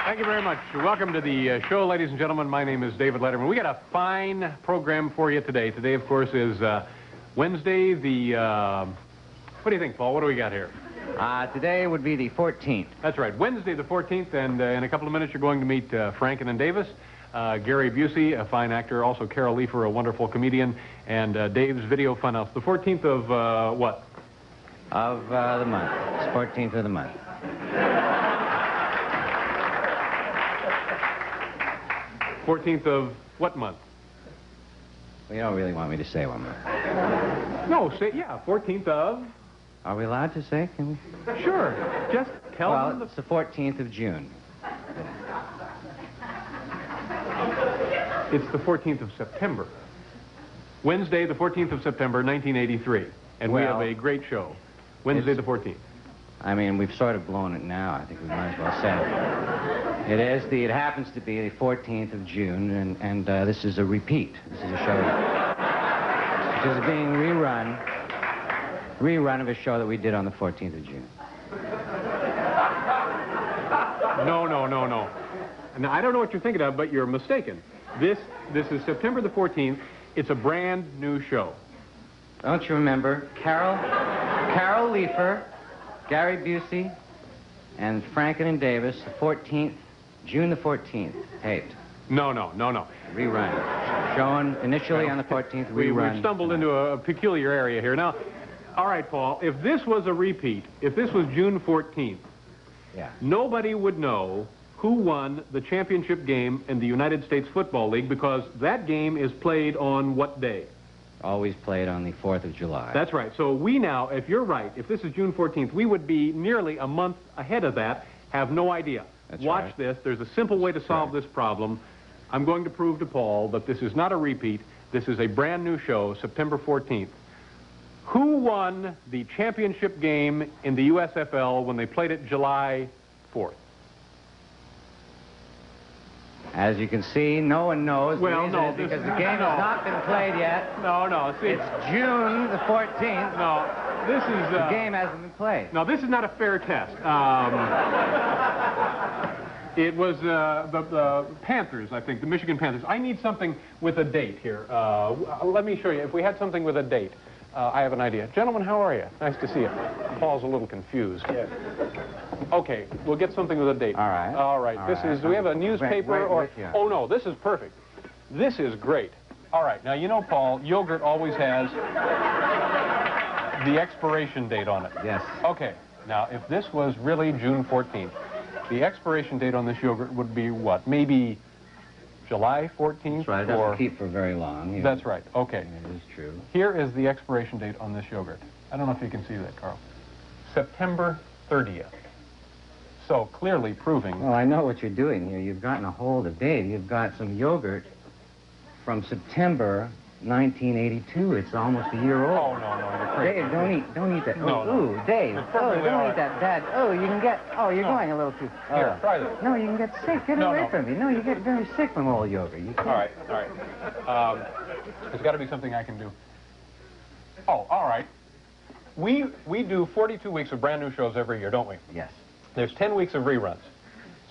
Thank you very much. Welcome to the show, ladies and gentlemen. My name is David Letterman. We got a fine program for you today. Today, of course, is Wednesday, what do you think, Paul? What do we got here? Today would be the 14th. That's right, Wednesday the 14th, and in a couple of minutes you're going to meet Franken and Davis, Gary Busey, a fine actor, also Carol Leifer, a wonderful comedian, and Dave's Video Funhouse. The 14th of what? Of the month. It's 14th of the month. 14th of what month? Well, you don't really want me to say one month. No, say, yeah, 14th of... Are we allowed to say? Can we? Sure. Just tell them. Well, it's the 14th of June. It's the 14th of September. Wednesday, the 14th of September, 1983. And we have a great show. Wednesday, the 14th. I mean, we've sort of blown it now. I think we might as well say it. It happens to be the 14th of June, and this is a repeat. This is a show which is being rerun of a show that we did on the 14th of June. No. Now, I don't know what you're thinking of, but you're mistaken. This is September the 14th. It's a brand new show. Don't you remember? Carol Leifer, Gary Busey, and Franken and Davis, the 14th, June the 14th, taped. No. Rerun. Shown initially on the 14th, rerun. We've stumbled into a peculiar area here. Now, all right, Paul, if this was a repeat, if this was June 14th, yeah, nobody would know who won the championship game in the United States Football League, because that game is played on what day? Always played on the 4th of July. That's right. So we now, if you're right, if this is June 14th, we would be nearly a month ahead of that, have no idea. That's Watch right. this. There's a simple way to solve this problem. I'm going to prove to Paul that this is not a repeat. This is a brand new show, September 14th. Who won the championship game in the USFL when they played it July 4th? As you can see, no one knows. Well, no, because the game has not been played yet. No. See, it's June the 14th. No, this is... the game hasn't been played. No, this is not a fair test. It was the Panthers, I think, the Michigan Panthers. I need something with a date here. Let me show you. If we had something with a date, I have an idea. Gentlemen, how are you? Nice to see you. Paul's a little confused. Yes. Okay, we'll get something with a date. All right. All right. Do we have a newspaper or... Oh, no, this is perfect. This is great. All right. Now, you know, Paul, yogurt always has the expiration date on it. Yes. Okay. Now, if this was really June 14th, the expiration date on this yogurt would be what? Maybe July 14th? That's right. It doesn't keep for very long. That's right. Okay. It is true. Here is the expiration date on this yogurt. I don't know if you can see that, Carl. September 30th. So clearly proving... Well, I know what you're doing here. You've gotten a hold of Dave. You've got some yogurt from September 1982. It's almost a year old. Oh, no, you're crazy. Dave, don't eat that. No. Ooh, Dave. Don't eat that. Dad. Oh, you can get... Oh, you're going a little too... Here, try this. No, you can get sick. Get away from me. No, you get very sick from all yogurt. You can't. All right. There's got to be something I can do. Oh, all right. We do 42 weeks of brand new shows every year, don't we? Yes. There's 10 weeks of reruns.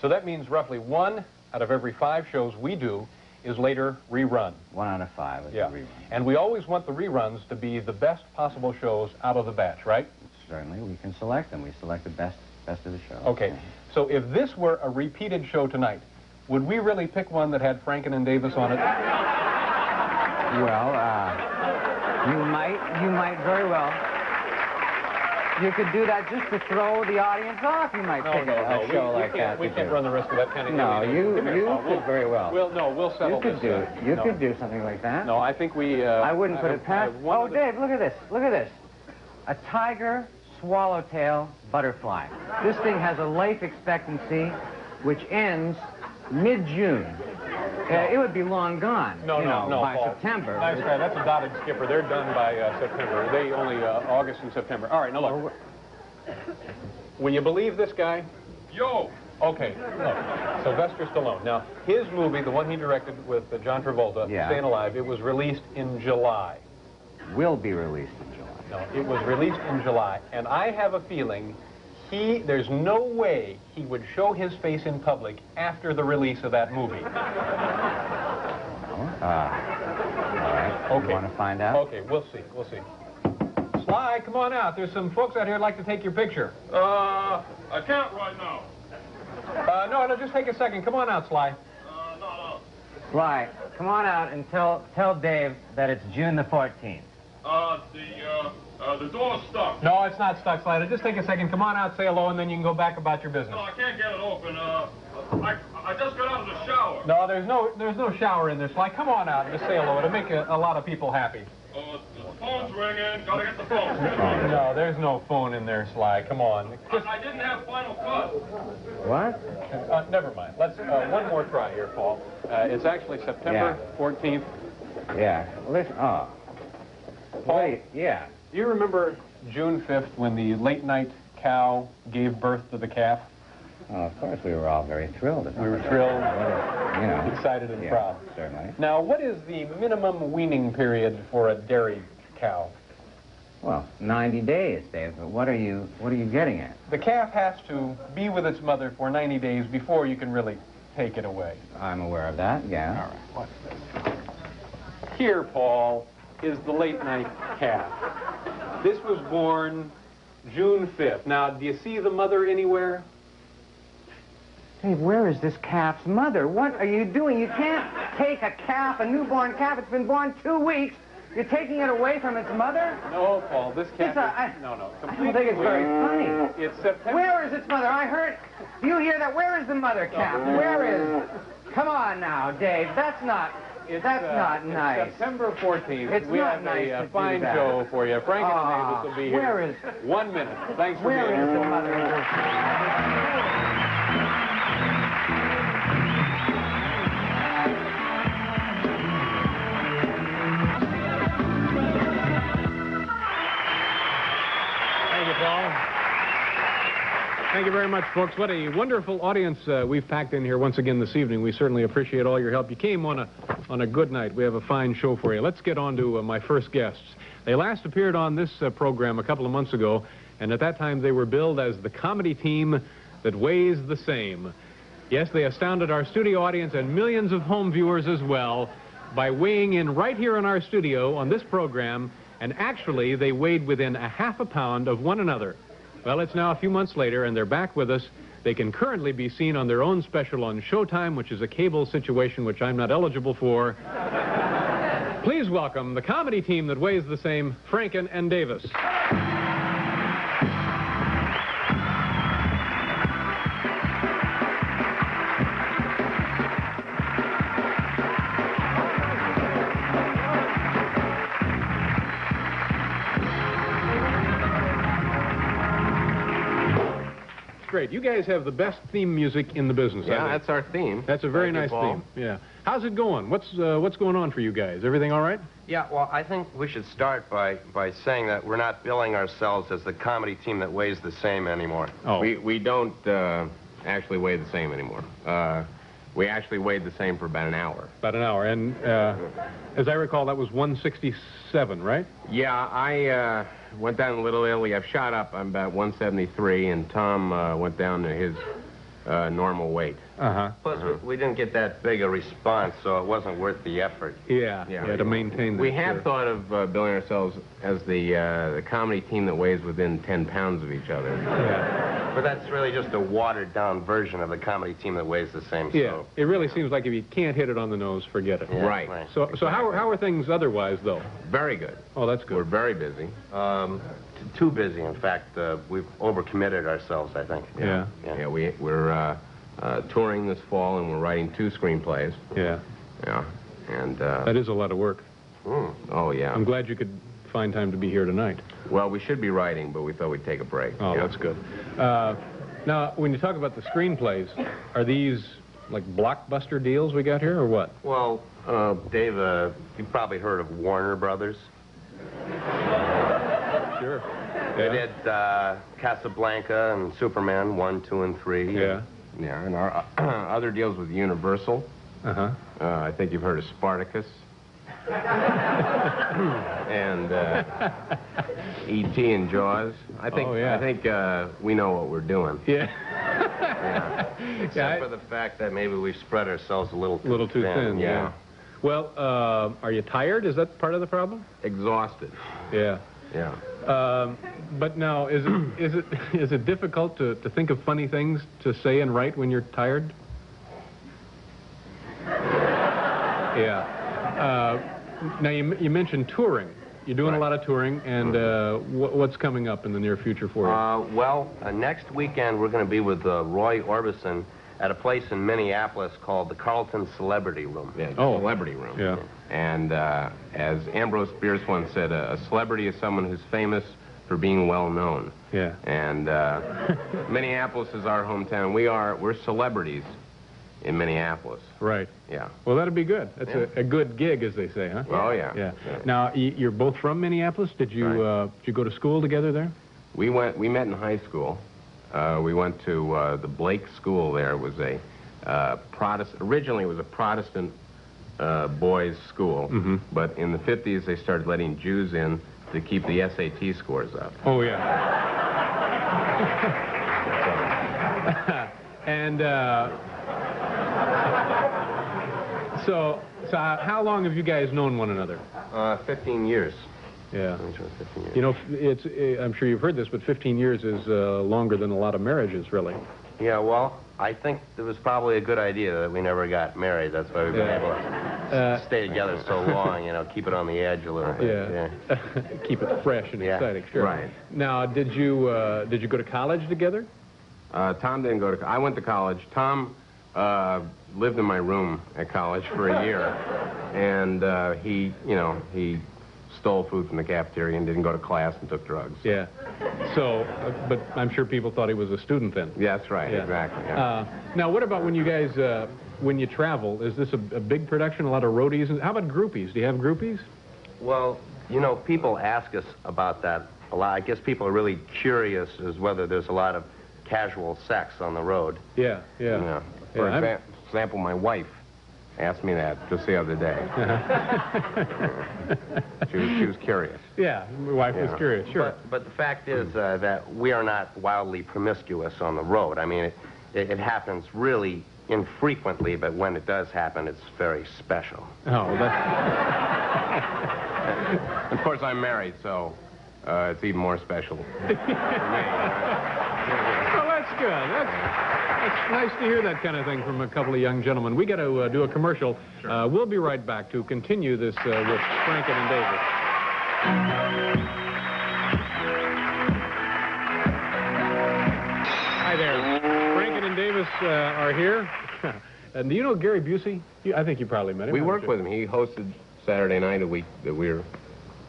So that means roughly 1 out of every 5 shows we do is later rerun. 1 out of 5 is a rerun. And we always want the reruns to be the best possible shows out of the batch, right? Certainly, we can select them. We select the best of the show. Okay. So if this were a repeated show tonight, would we really pick one that had Franken and Davis on it? Well, you might very well. You could do that just to throw the audience off. You might pick a show like that. We can't run the risk of that kind of thing. No, you could very well. We'll settle this. You could do something like that. No, I think we... I wouldn't put it past... Oh, Dave, look at this. Look at this. A tiger swallowtail butterfly. This thing has a life expectancy which ends mid-June. It would be long gone, no, by Paul. September. Nice try. That's a dotted skipper. They're done by September. They only August and September. All right, now look. Will you believe this guy? Yo! Okay, look. Sylvester Stallone. Now, his movie, the one he directed with John Travolta, Staying Alive, it was released in July. Will be released in July. No, it was released in July. And I have a feeling There's no way he would show his face in public after the release of that movie. All right. Okay. You want to find out? Okay, we'll see. Sly, come on out. There's some folks out here who'd like to take your picture. I can't right now. No, just take a second. Come on out, Sly. No. Sly, come on out and tell Dave that it's June the 14th. The door's stuck. No, it's not stuck, Sly. Just take a second. Come on out, say hello, and then you can go back about your business. No, I can't get it open. I just got out of the shower. No, there's no shower in there, Sly. Come on out and just say hello. It'll make a lot of people happy. The phone's ringing. Gotta get the phone. No, there's no phone in there, Sly. Come on. I didn't have Final Cut. What? Never mind. Let's one more try here, Paul. It's actually September 14th. Yeah. Listen. Oh. Paul, Wait. Yeah. do you remember June 5th when the late-night cow gave birth to the calf? Oh, of course, we were all very thrilled. We were thrilled, excited and proud. Certainly. Now, what is the minimum weaning period for a dairy cow? Well, 90 days, Dave. But what are you getting at? The calf has to be with its mother for 90 days before you can really take it away. I'm aware of that. Yeah. All right, what's this? Here, Paul, is the late-night calf. This was born June 5th. Now, do you see the mother anywhere? Dave, where is this calf's mother? What are you doing? You can't take a calf, a newborn calf. It's been born 2 weeks. You're taking it away from its mother? No, Paul, this calf no. I don't think it's very funny. It's September. Where is its mother? I heard. Do you hear that? Where is the mother calf? Where is? Come on now, Dave. That's not nice. It's September 14th. It's we not have nice a to fine do that. show for you. Franken and Davis will be here. Where is? 1 minute. Thanks for being Where here. is the mother? Thank you, Paul. Thank you very much, folks. What a wonderful audience we've packed in here once again this evening. We certainly appreciate all your help. You came on a good night. We have a fine show for you. Let's get on to my first guests. They last appeared on this program a couple of months ago, and at that time they were billed as the comedy team that weighs the same. Yes, they astounded our studio audience and millions of home viewers as well by weighing in right here in our studio on this program, and actually they weighed within a half a pound of one another. Well, it's now a few months later, and they're back with us. They can currently be seen on their own special on Showtime, which is a cable situation which I'm not eligible for. Please welcome the comedy team that weighs the same, Franken and Davis. Great. You guys have the best theme music in the business. Yeah, that's our theme. That's a very nice theme. Yeah. How's it going? What's going on for you guys? Everything all right? Yeah, well, I think we should start by saying that we're not billing ourselves as the comedy team that weighs the same anymore. Oh. We don't actually weigh the same anymore. We actually weighed the same for about an hour. About an hour. And as I recall, that was 167, right? Yeah, I went down a little Italy. I've shot up. I'm about 173, and Tom went down to his normal weight. Uh-huh. Plus, we didn't get that big a response, so it wasn't worth the effort. Yeah, to maintain that. We have thought of billing ourselves as the comedy team that weighs within 10 pounds of each other. Yeah. But that's really just a watered-down version of the comedy team that weighs the same. Yeah, So. it really seems like if you can't hit it on the nose, forget it. Yeah, Right. So Exactly. how are things otherwise, though? Very good. Oh, that's good. We're very busy. Too busy, in fact. We've overcommitted ourselves, I think. Yeah. Yeah, we're touring this fall, and we're writing 2 screenplays. Yeah. Yeah, and That is a lot of work. oh yeah. I'm glad you could find time to be here tonight. Well, we should be writing, but we thought we'd take a break. Oh, Yeah. that's good. Now, when you talk about the screenplays, are these like blockbuster deals we got here, or what? Well, Dave, you've probably heard of Warner Brothers. Sure. They did Casablanca and Superman 1, 2, and 3. Yeah. Yeah, and our other deals with Universal. Uh-huh. I think you've heard of Spartacus. And E.T. and Jaws. I think we know what we're doing. Yeah. Except for the fact that maybe we've spread ourselves a little too thin. Yeah. Well, are you tired? Is that part of the problem? Exhausted. Yeah. Yeah. But now, is it difficult to think of funny things to say and write when you're tired? Yeah. Now, you mentioned touring. You're doing a lot of touring, and what's coming up in the near future for you? Next weekend we're going to be with Roy Orbison at a place in Minneapolis called the Carlton Celebrity Room. Yeah, Celebrity Room. Yeah. And as Ambrose Bierce once said, a celebrity is someone who's famous for being well known. Yeah. And Minneapolis is our hometown. We're celebrities in Minneapolis. Right. Yeah. Well, that'd be good. That's a good gig, as they say, huh? Oh, yeah. Yeah. Now, you're both from Minneapolis. Did you go to school together there? We met in high school. We went to the Blake School there. It was a originally it was a Protestant boys' school, but in the 50s they started letting Jews in to keep the SAT scores up. Oh, yeah. And so how long have you guys known one another? 15 years. Yeah. 15 years. You know, I'm sure you've heard this, but 15 years is longer than a lot of marriages, really. Yeah, well, I think it was probably a good idea that we never got married. That's why we've been able to stay together so long, keep it on the edge a little bit. Yeah. Keep it fresh and exciting, sure. Right. Now, did you go to college together? Tom didn't go to college. I went to college. Tom lived in my room at college for a year, and he stole food from the cafeteria and didn't go to class and took drugs. Yeah. So, but I'm sure people thought he was a student then. Yeah, that's right. Yeah. Exactly. Yeah. Now, what about when you guys, when you travel? Is this a big production? A lot of roadies? How about groupies? Do you have groupies? Well, people ask us about that a lot. I guess people are really curious as whether there's a lot of casual sex on the road. Yeah. For example, my wife asked me that just the other day. She was curious. Yeah, my wife was curious, sure. But the fact is that we are not wildly promiscuous on the road. I mean, it happens really infrequently, but when it does happen, it's very special. Oh, that's... Of course, I'm married, so it's even more special for me. Well, that's good. It's nice to hear that kind of thing from a couple of young gentlemen. We got to do a commercial. Sure. We'll be right back to continue this with Franken and Davis. Hi there. Franken and Davis are here. And do you know Gary Busey? I think you probably met him. We worked with him. He hosted Saturday night a week that we were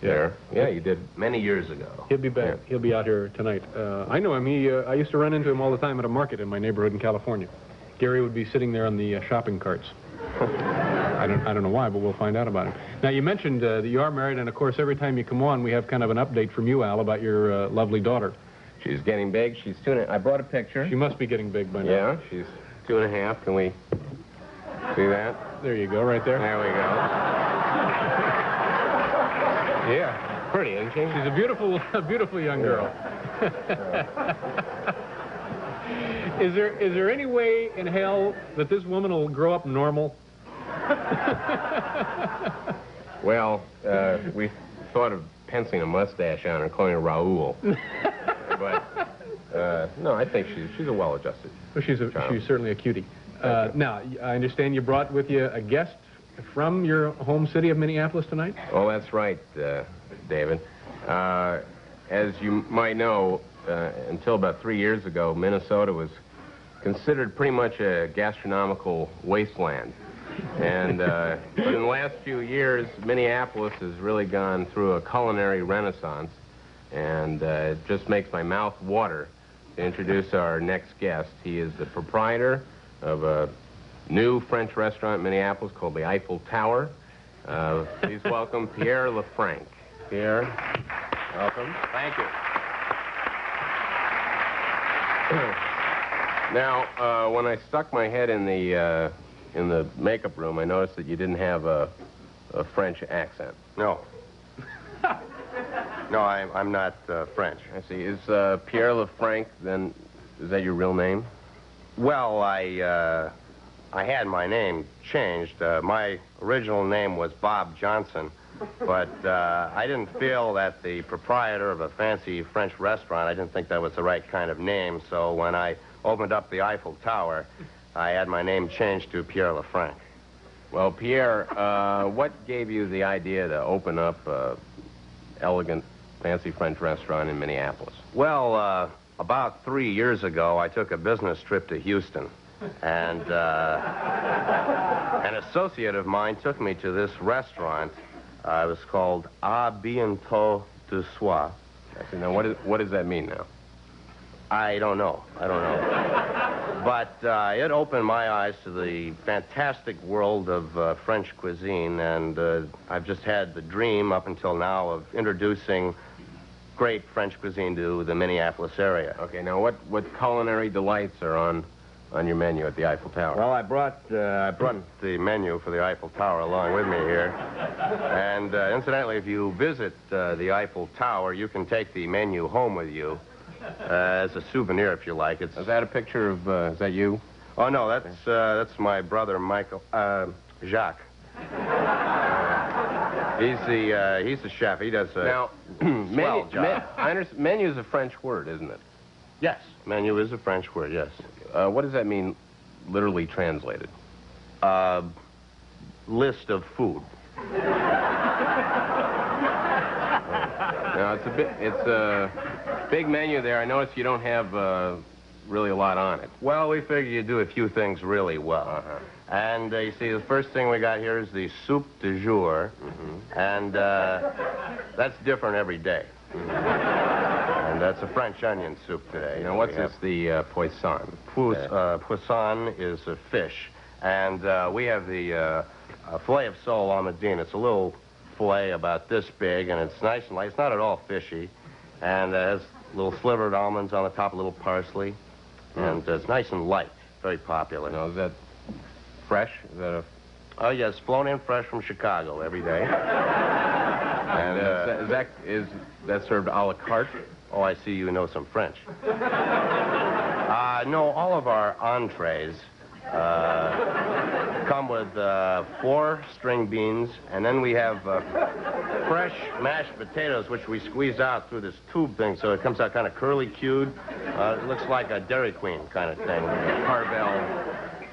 there. Yeah, you did. Many years ago. He'll be back. Yeah. He'll be out here tonight. I know him. I used to run into him all the time at a market in my neighborhood in California. Gary would be sitting there on the shopping carts. I don't know why, but we'll find out about him. Now, you mentioned that you are married, and of course, every time you come on, we have kind of an update from you, Al, about your lovely daughter. She's getting big. She's 2.5. I brought a picture. She must be getting big by now. Yeah, she's 2.5. Can we see that? There you go, right there. There we go. Yeah. Pretty, isn't she? She's a beautiful young girl. Is there any way in hell that this woman will grow up normal? Well, we thought of penciling a mustache on her, calling her Raoul. But no, I think she's a well-adjusted. Well, she's certainly a cutie. Now, I understand you brought with you a guest from your home city of Minneapolis tonight? Oh, that's right, David. As you might know, until about 3 years ago, Minnesota was considered pretty much a gastronomical wasteland. And but in the last few years, Minneapolis has really gone through a culinary renaissance, and it just makes my mouth water to introduce our next guest. He is the proprietor of a new French restaurant in Minneapolis called the Eiffel Tower. Please welcome Pierre Lefranc. Pierre, welcome. Thank you. Now, when I stuck my head in the makeup room, I noticed that you didn't have a French accent. No. No, I'm not French. I see. Is Pierre Lefranc, then, is that your real name? Well, I had my name changed. My original name was Bob Johnson, but I didn't feel that the proprietor of a fancy French restaurant, I didn't think that was the right kind of name, so when I opened up the Eiffel Tower, I had my name changed to Pierre Lefranc. Well, Pierre, what gave you the idea to open up an elegant, fancy French restaurant in Minneapolis? Well, about 3 years ago, I took a business trip to Houston, and an associate of mine took me to this restaurant. It was called A Bientôt de Soir. I see. Now, what does that mean now? I don't know. But it opened my eyes to the fantastic world of French cuisine, and I've just had the dream up until now of introducing great French cuisine to the Minneapolis area. Okay, now what culinary delights are on your menu at the Eiffel Tower? Well, I brought the menu for the Eiffel Tower along with me here. And incidentally, if you visit the Eiffel Tower, you can take the menu home with you as a souvenir, if you like. Is that a picture of, is that you? Oh, no, that's my brother, Michael, Jacques. He's the chef. He does now, swell job. I understand. Menu is a French word, isn't it? Yes, menu is a French word, yes. What does that mean, literally translated? List of food. Now, it's a big menu there. I notice you don't have really a lot on it. Well, we figured you'd do a few things really well. Uh-huh. And you see, the first thing we got here is the soup du jour, and that's different every day. And that's a French onion soup today. Now, what's this, the poisson? Poisson is a fish, and we have the filet of sole almondine. It's a little filet about this big, and it's nice and light. It's not at all fishy, and it has little slivered almonds on the top, a little parsley, and it's nice and light. Very popular. Now, is that fresh? Is that a... Oh, yes, flown in fresh from Chicago every day. And is that served a la carte? Oh, I see you know some French. No, all of our entrees come with 4 string beans, and then we have fresh mashed potatoes, which we squeeze out through this tube thing, so it comes out kind of curly-cued. It looks like a Dairy Queen kind of thing.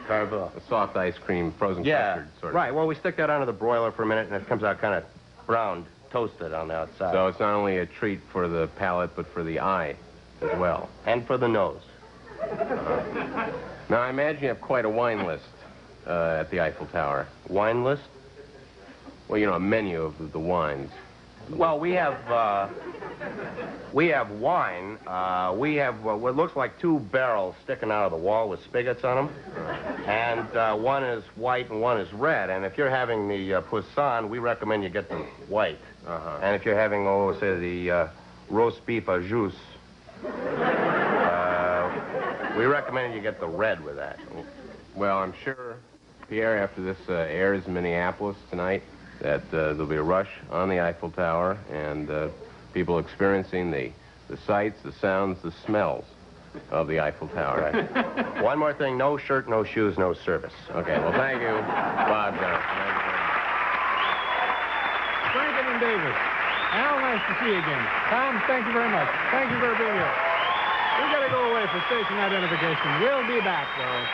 Carvel. A soft ice cream, frozen custard sort of. Right. Well, we stick that onto the broiler for a minute, and it comes out kind of browned, toasted on the outside. So it's not only a treat for the palate, but for the eye as well. And for the nose. Now, I imagine you have quite a wine list at the Eiffel Tower. Wine list? Well, you know, a menu of the wines. Well, we have wine. We have what looks like 2 barrels sticking out of the wall with spigots on them. And one is white and one is red. And if you're having the poisson, we recommend you get the white. And if you're having, say, the roast beef au jus, we recommend you get the red with that. Well, I'm sure, Pierre, after this airs in Minneapolis tonight, that there'll be a rush on the Eiffel Tower and people experiencing the sights, the sounds, the smells of the Eiffel Tower. Right. One more thing, no shirt, no shoes, no service. Okay, well, thank you, Bob Johnson. Franken and Davis. Al, nice to see you again. Tom, thank you very much. Thank you for being here. We've got to go away for station identification. We'll be back, though.